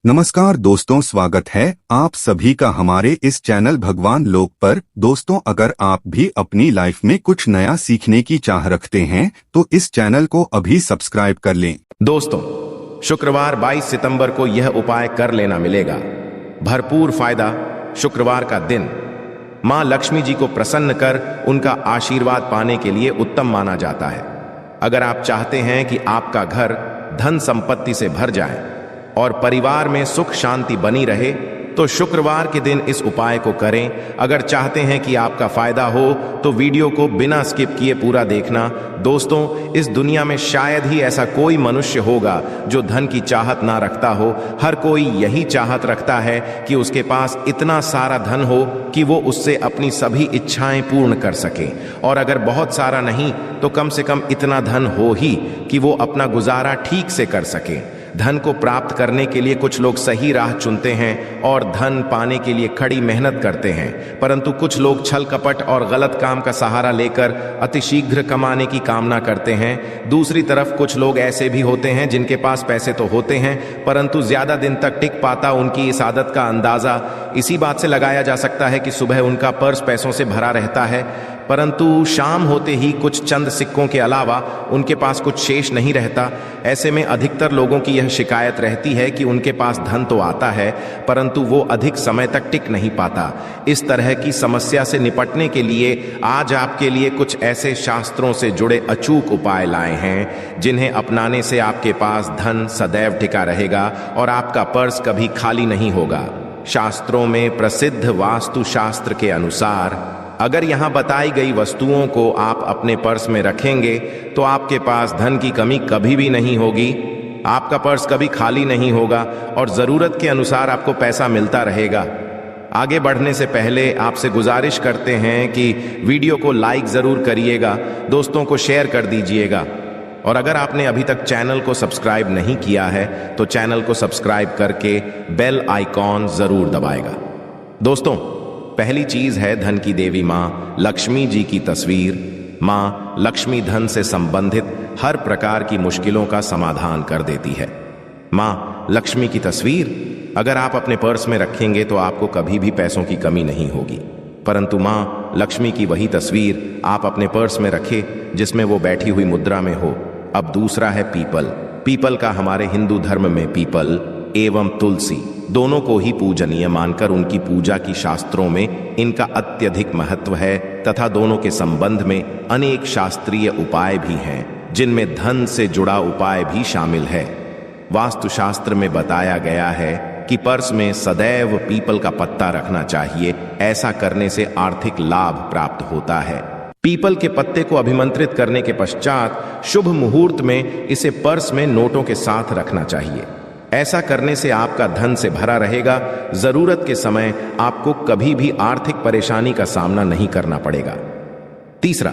नमस्कार दोस्तों, स्वागत है आप सभी का हमारे इस चैनल भगवान लोक पर। दोस्तों, अगर आप भी अपनी लाइफ में कुछ नया सीखने की चाह रखते हैं तो इस चैनल को अभी सब्सक्राइब कर लें। दोस्तों, शुक्रवार 22 सितंबर को यह उपाय कर लेना मिलेगा। भरपूर फायदा। शुक्रवार का दिन मां लक्ष्मी जी को प्रसन्न कर उनका आशीर्वाद पाने के लिए उत्तम माना जाता है। अगर आप चाहते हैं कि आपका घर धन संपत्ति से भर जाए और परिवार में सुख शांति बनी रहे तो शुक्रवार के दिन इस उपाय को करें। अगर चाहते हैं कि आपका फायदा हो तो वीडियो को बिना स्किप किए पूरा देखना। दोस्तों, इस दुनिया में शायद ही ऐसा कोई मनुष्य होगा जो धन की चाहत ना रखता हो। हर कोई यही चाहत रखता है कि उसके पास इतना सारा धन हो कि वो उससे अपनी सभी इच्छाएं पूर्ण कर सके, और अगर बहुत सारा नहीं तो कम से कम इतना धन हो ही कि वो अपना गुजारा ठीक से कर सके। धन को प्राप्त करने के लिए कुछ लोग सही राह चुनते हैं और धन पाने के लिए कड़ी मेहनत करते हैं, परंतु कुछ लोग छल कपट और गलत काम का सहारा लेकर अतिशीघ्र कमाने की कामना करते हैं। दूसरी तरफ कुछ लोग ऐसे भी होते हैं जिनके पास पैसे तो होते हैं परंतु ज्यादा दिन तक टिक पाता उनकी इस आदत का अंदाजा इसी बात से लगाया जा सकता है कि सुबह उनका पर्स पैसों से भरा रहता है परंतु शाम होते ही कुछ चंद सिक्कों के अलावा उनके पास कुछ शेष नहीं रहता। ऐसे में अधिकतर लोगों की यह शिकायत रहती है कि उनके पास धन तो आता है परंतु वो अधिक समय तक टिक नहीं पाता। इस तरह की समस्या से निपटने के लिए आज आपके लिए कुछ ऐसे शास्त्रों से जुड़े अचूक उपाय लाए हैं जिन्हें अपनाने से आपके पास धन सदैव टिका रहेगा और आपका पर्स कभी खाली नहीं होगा। शास्त्रों में प्रसिद्ध वास्तु शास्त्र के अनुसार अगर यहां बताई गई वस्तुओं को आप अपने पर्स में रखेंगे तो आपके पास धन की कमी कभी भी नहीं होगी, आपका पर्स कभी खाली नहीं होगा और जरूरत के अनुसार आपको पैसा मिलता रहेगा। आगे बढ़ने से पहले आपसे गुजारिश करते हैं कि वीडियो को लाइक जरूर करिएगा, दोस्तों को शेयर कर दीजिएगा, और अगर आपने अभी तक चैनल को सब्सक्राइब नहीं किया है तो चैनल को सब्सक्राइब करके बेल आइकॉन जरूर दबाएगा। दोस्तों, पहली चीज है धन की देवी मां लक्ष्मी जी की तस्वीर। मां लक्ष्मी धन से संबंधित हर प्रकार की मुश्किलों का समाधान कर देती है। मां लक्ष्मी की तस्वीर अगर आप अपने पर्स में रखेंगे तो आपको कभी भी पैसों की कमी नहीं होगी, परंतु मां लक्ष्मी की वही तस्वीर आप अपने पर्स में रखें जिसमें वो बैठी हुई मुद्रा में हो। अब दूसरा है पीपल। पीपल का हमारे हिंदू धर्म में पीपल एवं तुलसी दोनों को ही पूजनीय मानकर उनकी पूजा की शास्त्रों में इनका अत्यधिक महत्व है तथा दोनों के संबंध में अनेक शास्त्रीय उपाय भी हैं जिनमें धन से जुड़ा उपाय भी शामिल है। वास्तुशास्त्र में बताया गया है कि पर्स में सदैव पीपल का पत्ता रखना चाहिए। ऐसा करने से आर्थिक लाभ प्राप्त होता है। पीपल के पत्ते को अभिमंत्रित करने के पश्चात शुभ मुहूर्त में इसे पर्स में नोटों के साथ रखना चाहिए। ऐसा करने से आपका धन से भरा रहेगा। जरूरत के समय आपको कभी भी आर्थिक परेशानी का सामना नहीं करना पड़ेगा। तीसरा,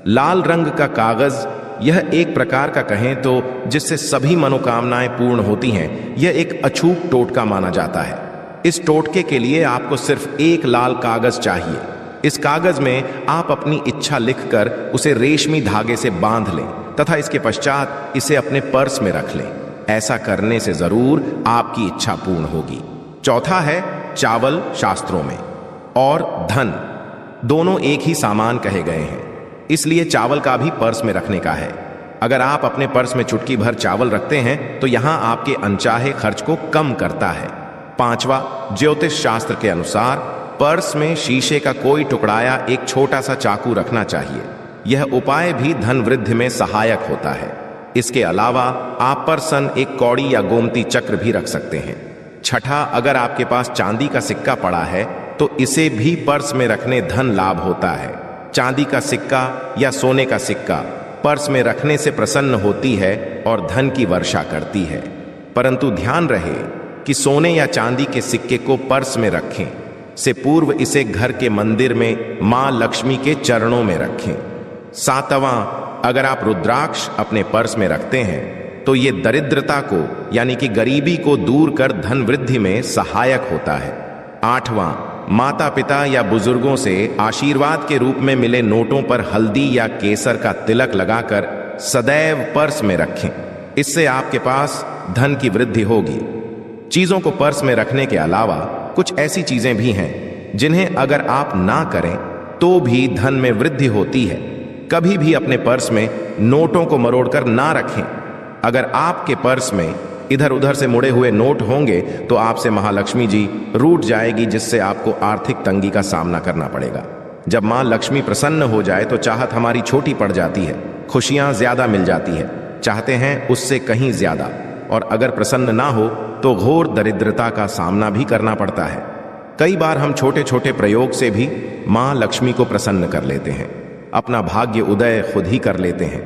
लाल रंग का कागज। यह एक प्रकार का कहें तो जिससे सभी मनोकामनाएं पूर्ण होती हैं। यह एक अछूत टोटका माना जाता है। इस टोटके के लिए आपको सिर्फ एक लाल कागज चाहिए। इस कागज में आप अपनी इच्छा लिखकर उसे रेशमी धागे से बांध लें तथा इसके पश्चात इसे अपने पर्स में रख लें। ऐसा करने से जरूर आपकी इच्छा पूर्ण होगी। चौथा है चावल। शास्त्रों में और धन दोनों एक ही सामान कहे गए हैं, इसलिए चावल का भी पर्स में रखने का है। अगर आप अपने पर्स में चुटकी भर चावल रखते हैं तो यहां आपके अनचाहे खर्च को कम करता है। पांचवा, ज्योतिष शास्त्र के अनुसार पर्स में शीशे का कोई टुकड़ा या एक छोटा सा चाकू रखना चाहिए। यह उपाय भी धन वृद्धि में सहायक होता है। इसके अलावा आप पर सन एक कौड़ी या गोमती चक्र भी रख सकते हैं। छठा, अगर आपके पास चांदी का सिक्का पड़ा है तो इसे भी पर्स में रखने धन लाभ होता है। चांदी का सिक्का या सोने का सिक्का पर्स में रखने से प्रसन्न होती है और धन की वर्षा करती है, परंतु ध्यान रहे कि सोने या चांदी के सिक्के को पर्स में रखें से पूर्व इसे घर के मंदिर में मां लक्ष्मी के चरणों में रखें। सातवां, अगर आप रुद्राक्ष अपने पर्स में रखते हैं तो ये दरिद्रता को यानी कि गरीबी को दूर कर धन वृद्धि में सहायक होता है। आठवां, माता पिता या बुजुर्गों से आशीर्वाद के रूप में मिले नोटों पर हल्दी या केसर का तिलक लगाकर सदैव पर्स में रखें। इससे आपके पास धन की वृद्धि होगी। चीजों को पर्स में रखने के अलावा कुछ ऐसी चीजें भी हैं जिन्हें अगर आप ना करें तो भी धन में वृद्धि होती है। कभी भी अपने पर्स में नोटों को मरोड़कर ना रखें। अगर आपके पर्स में इधर उधर से मुड़े हुए नोट होंगे तो आपसे महालक्ष्मी जी रूठ जाएगी, जिससे आपको आर्थिक तंगी का सामना करना पड़ेगा। जब मां लक्ष्मी प्रसन्न हो जाए तो चाहत हमारी छोटी पड़ जाती है, खुशियां ज्यादा मिल जाती है, चाहते हैं उससे कहीं ज्यादा, और अगर प्रसन्न ना हो तो घोर दरिद्रता का सामना भी करना पड़ता है। कई बार हम छोटे छोटे प्रयोग से भी मां लक्ष्मी को प्रसन्न कर लेते हैं, अपना भाग्य उदय खुद ही कर लेते हैं।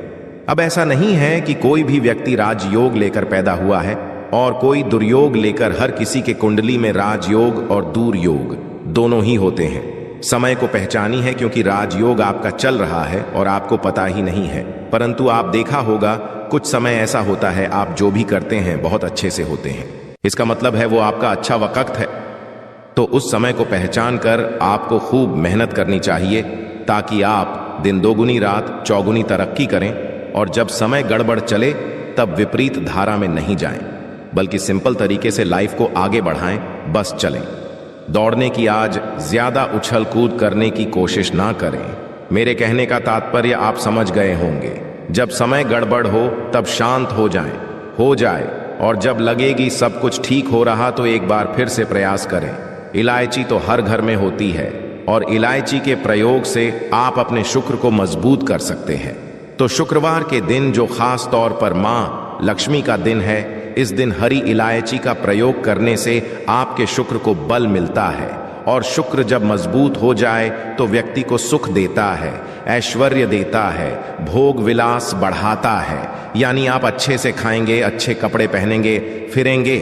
अब ऐसा नहीं है कि कोई भी व्यक्ति राजयोग लेकर पैदा हुआ है और कोई दुर्योग लेकर। हर किसी के कुंडली में राजयोग और दुर्योग दोनों ही होते हैं। समय को पहचानी है क्योंकि राजयोग आपका चल रहा है और आपको पता ही नहीं है। परंतु आप देखा होगा कुछ समय ऐसा होता है आप जो भी करते हैं बहुत अच्छे से होते हैं, इसका मतलब है वो आपका अच्छा वक्त है। तो उस समय को पहचान कर आपको खूब मेहनत करनी चाहिए ताकि आप दिन दोगुनी रात चौगुनी तरक्की करें, और जब समय गड़बड़ चले तब विपरीत धारा में नहीं जाएं, बल्कि सिंपल तरीके से लाइफ को आगे बढ़ाएं, बस चलें। दौड़ने की आज ज्यादा उछल कूद करने की कोशिश ना करें। मेरे कहने का तात्पर्य आप समझ गए होंगे। जब समय गड़बड़ हो तब शांत हो जाए, और जब लगेगी सब कुछ ठीक हो रहा तो एक बार फिर से प्रयास करें। इलायची तो हर घर में होती है और इलायची के प्रयोग से आप अपने शुक्र को मजबूत कर सकते हैं। तो शुक्रवार के दिन जो खास तौर पर मां लक्ष्मी का दिन है, इस दिन हरी इलायची का प्रयोग करने से आपके शुक्र को बल मिलता है, और शुक्र जब मजबूत हो जाए तो व्यक्ति को सुख देता है, ऐश्वर्य देता है, भोग विलास बढ़ाता है। यानी आप अच्छे से खाएंगे, अच्छे कपड़े पहनेंगे, फिरेंगे।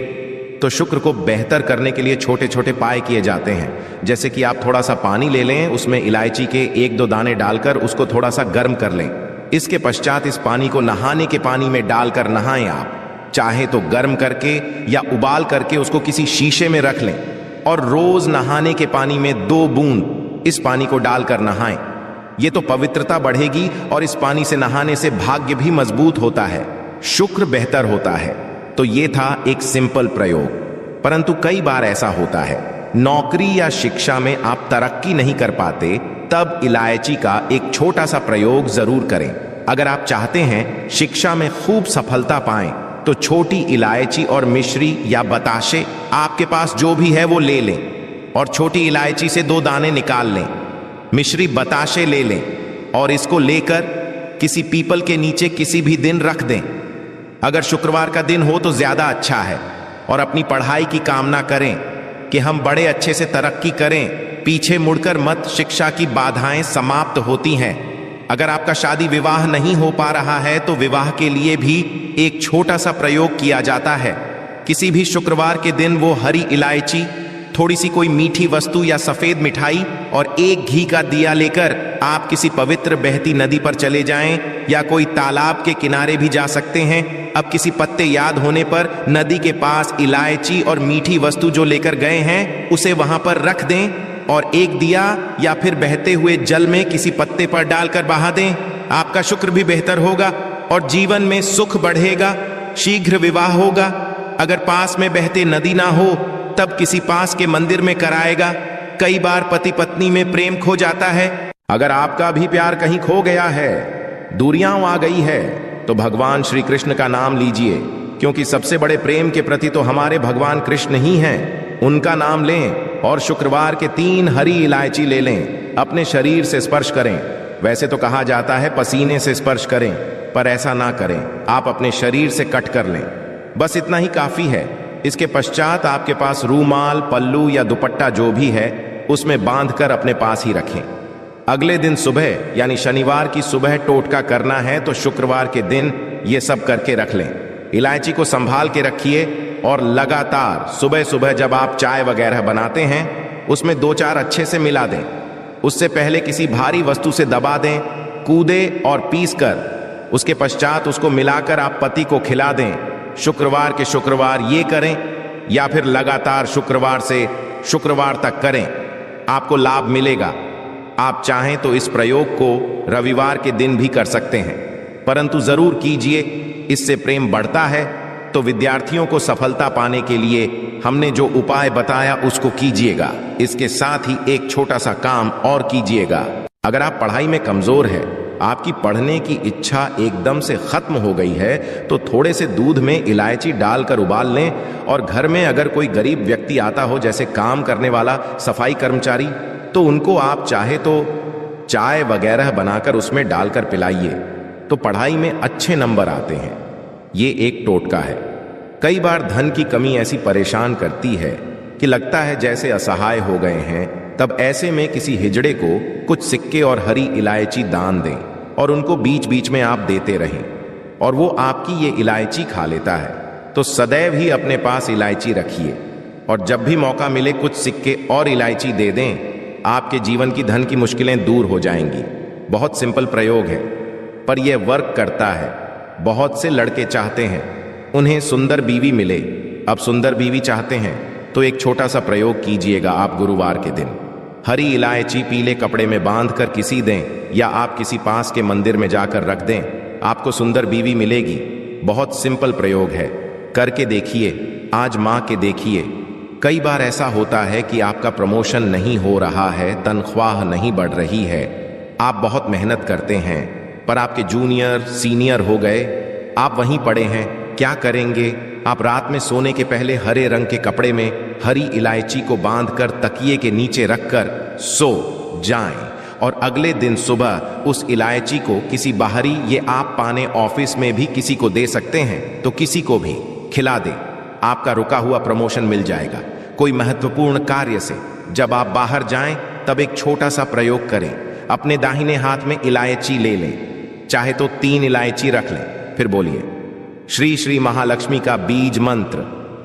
तो शुक्र को बेहतर करने के लिए छोटे छोटे उपाय किए जाते हैं, जैसे कि आप थोड़ा सा पानी ले लें, उसमें इलायची के 1-2 दाने डालकर उसको थोड़ा सा गर्म कर लें। इसके पश्चात इस पानी को नहाने के पानी में डालकर नहाएं। आप चाहे तो गर्म करके या उबाल करके उसको किसी शीशे में रख लें, और रोज नहाने के पानी में 2 बूंद इस पानी को डालकर नहाएं। ये तो पवित्रता बढ़ेगी और इस पानी से नहाने से भाग्य भी मजबूत होता है, शुक्र बेहतर होता है। तो ये था एक सिंपल प्रयोग। परंतु कई बार ऐसा होता है नौकरी या शिक्षा में आप तरक्की नहीं कर पाते, तब इलायची का एक छोटा सा प्रयोग जरूर करें। अगर आप चाहते हैं शिक्षा में खूब सफलता पाएं तो छोटी इलायची और मिश्री या बताशे, आपके पास जो भी है वो ले लें, और छोटी इलायची से 2 दाने निकाल लें, मिश्री बताशे ले लें, और इसको लेकर किसी पीपल के नीचे किसी भी दिन रख दें। अगर शुक्रवार का दिन हो तो ज्यादा अच्छा है, और अपनी पढ़ाई की कामना करें कि हम बड़े अच्छे से तरक्की करें, पीछे मुड़कर मत, शिक्षा की बाधाएं समाप्त होती हैं। अगर आपका शादी विवाह नहीं हो पा रहा है तो विवाह के लिए भी एक छोटा सा प्रयोग किया जाता है। किसी भी शुक्रवार के दिन वो हरी इलायची, थोड़ी सी कोई मीठी वस्तु या सफेद मिठाई और 1 घी का दिया लेकर आप किसी पवित्र बहती नदी पर चले जाएं, या कोई तालाब के किनारे भी जा सकते हैं। अब किसी पत्ते याद होने पर नदी के पास इलायची और मीठी वस्तु जो लेकर गए हैं उसे वहां पर रख दें, और 1 दिया या फिर बहते हुए जल में किसी पत्ते पर डालकर बहा दें। आपका शुक्र भी बेहतर होगा और जीवन में सुख बढ़ेगा, शीघ्र विवाह होगा। अगर पास में बहते नदी ना हो तब किसी पास के मंदिर में कराएगा। कई बार पति पत्नी में प्रेम खो जाता है। अगर आपका भी प्यार कहीं खो गया है, दूरियां आ गई है, तो भगवान श्री कृष्ण का नाम लीजिए, क्योंकि सबसे बड़े प्रेम के प्रति तो हमारे भगवान कृष्ण ही हैं। उनका नाम लें और शुक्रवार के 3 हरी इलायची ले लें, अपने शरीर से स्पर्श करें। वैसे तो कहा जाता है पसीने से स्पर्श करें, पर ऐसा ना करें, आप अपने शरीर से कट कर लें, बस इतना ही काफी है। इसके पश्चात आपके पास रूमाल, पल्लू या दुपट्टा जो भी है उसमें बांधकर अपने पास ही रखें। अगले दिन सुबह यानी शनिवार की सुबह टोटका करना है, तो शुक्रवार के दिन ये सब करके रख लें। इलायची को संभाल के रखिए और लगातार सुबह सुबह जब आप चाय वगैरह बनाते हैं उसमें 2-4 अच्छे से मिला दें। उससे पहले किसी भारी वस्तु से दबा दें, कूदे और पीस कर उसके पश्चात उसको मिलाकर आप पति को खिला दें। शुक्रवार के शुक्रवार ये करें, या फिर लगातार शुक्रवार से शुक्रवार तक करें, आपको लाभ मिलेगा। आप चाहें तो इस प्रयोग को रविवार के दिन भी कर सकते हैं, परंतु जरूर कीजिए, इससे प्रेम बढ़ता है तो विद्यार्थियों को सफलता पाने के लिए हमने जो उपाय बताया उसको कीजिएगा। इसके साथ ही एक छोटा सा काम और कीजिएगा। अगर आप पढ़ाई में कमजोर है, आपकी पढ़ने की इच्छा एकदम से खत्म हो गई है, तो थोड़े से दूध में इलायची डालकर उबाल लें और घर में अगर कोई गरीब व्यक्ति आता हो, जैसे काम करने वाला, सफाई कर्मचारी, तो उनको आप चाहे तो चाय वगैरह बनाकर उसमें डालकर पिलाइए, तो पढ़ाई में अच्छे नंबर आते हैं। ये एक टोटका है। कई बार धन की कमी ऐसी परेशान करती है कि लगता है जैसे असहाय हो गए हैं। तब ऐसे में किसी हिजड़े को कुछ सिक्के और हरी इलायची दान दें और उनको बीच बीच में आप देते रहें और वो आपकी ये इलायची खा लेता है। तो सदैव ही अपने पास इलायची रखिए और जब भी मौका मिले कुछ सिक्के और इलायची दे दें। आपके जीवन की धन की मुश्किलें दूर हो जाएंगी। बहुत सिंपल प्रयोग है, पर यह वर्क करता है। बहुत से लड़के चाहते हैं उन्हें सुंदर बीवी मिले। अब सुंदर बीवी चाहते हैं तो एक छोटा सा प्रयोग कीजिएगा। आप गुरुवार के दिन हरी इलायची पीले कपड़े में बांधकर किसी दें या आप किसी पास के मंदिर में जाकर रख दें, आपको सुंदर बीवी मिलेगी। बहुत सिंपल प्रयोग है, करके देखिए, आजमा के देखिए। कई बार ऐसा होता है कि आपका प्रमोशन नहीं हो रहा है, तनख्वाह नहीं बढ़ रही है, आप बहुत मेहनत करते हैं पर आपके जूनियर सीनियर हो गए, आप वहीं पड़े हैं। क्या करेंगे? आप रात में सोने के पहले हरे रंग के कपड़े में हरी इलायची को बांधकर तकिए के नीचे रखकर सो जाएं और अगले दिन सुबह उस इलायची को किसी बाहरी, ये आप पाने ऑफिस में भी किसी को दे सकते हैं, तो किसी को भी खिला दें। आपका रुका हुआ प्रमोशन मिल जाएगा। कोई महत्वपूर्ण कार्य से जब आप बाहर जाएं तब एक छोटा सा प्रयोग करें। अपने दाहिने हाथ में इलायची ले लें, चाहे तो 3 इलायची रख लें, फिर बोलिए श्री श्री महालक्ष्मी का बीज मंत्र।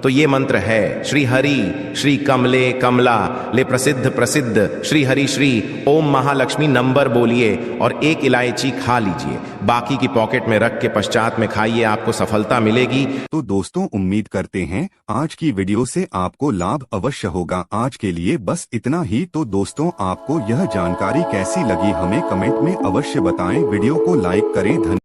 तो ये मंत्र है श्री हरि श्री कमले कमला ले प्रसिद्ध प्रसिद्ध श्री हरि श्री ओम महालक्ष्मी। नंबर बोलिए और 1 इलायची खा लीजिए, बाकी की पॉकेट में रख के पश्चात में खाइए, आपको सफलता मिलेगी। तो दोस्तों, उम्मीद करते हैं आज की वीडियो से आपको लाभ अवश्य होगा। आज के लिए बस इतना ही। तो दोस्तों, आपको यह जानकारी कैसी लगी हमें कमेंट में अवश्य बताएं। वीडियो को लाइक करें। धन्यवाद।